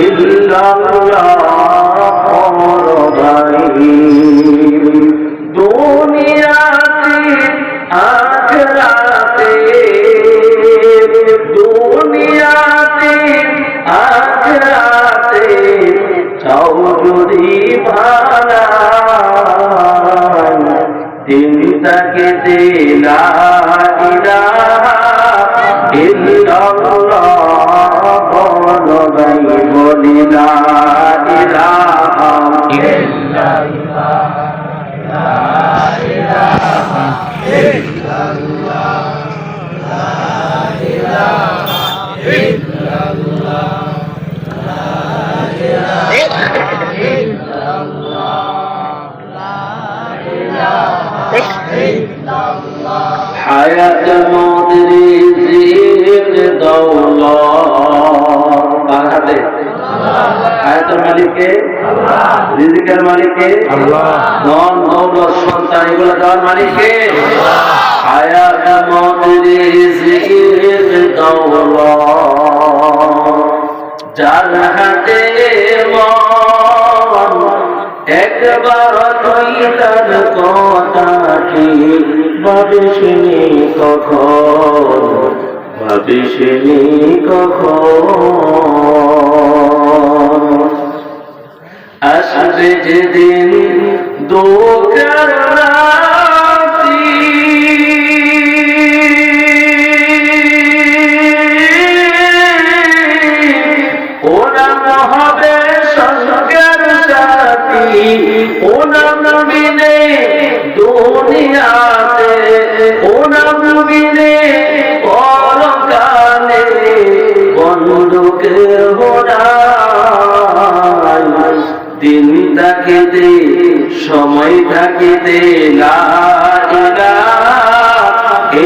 ইল্লাল্লাহ পরবাই দুনিয়াতে আখিরাতে দুনিয়াতে আখিরাতে চৌধুরী ভালা দিন তাকে দিলা ইলাহা ইল্লাল্লাহ বলবাই বলিলা ইলাহা ইল্লাল্লাহ লা ইলাহা ইল্লাল্লাহ লা ইলাহা ইল্লাল্লাহ লা ইলাহা ইল্লাল্লাহ হায়াত মৌত রিজিক দৌলত কার হাতে? হায়াতের মালিক কে? আল্লাহ। রিজিকের মালিক কে? আল্লাহ। ধন দৌলত সন্তান এগুলো দেওয়ার মালিক কে? আল্লাহ। হায়াত মৌত রিজিক দৌলত যার হাতে মন একবার তুই তার কথাটি ভাবিসনি কখন ভাবিসনি কখন আসবে যেদিন দুঃখের রাতি ওরা হবে স্বর্গের সাথী ওরা নবীনে দুনিয়াতে ওরা নবীনে পরকালে বন্ধুকে হোরাই দিন তাকে দে সময় তাকে দে লা ইলাহা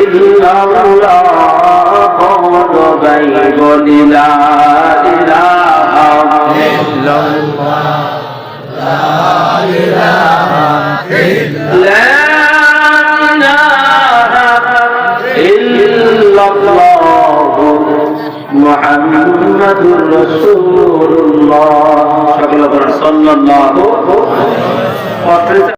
ইল্লাল্লাহ বলবাই বলিলা ইলাহা ইল্লাল্লাহ লা ইলাহা ইল্লাল্লাহ মুহাম্মাদুর রাসূলুল্লাহ সাল্লাল্লাহু আলাইহি ওয়া সাল্লাম।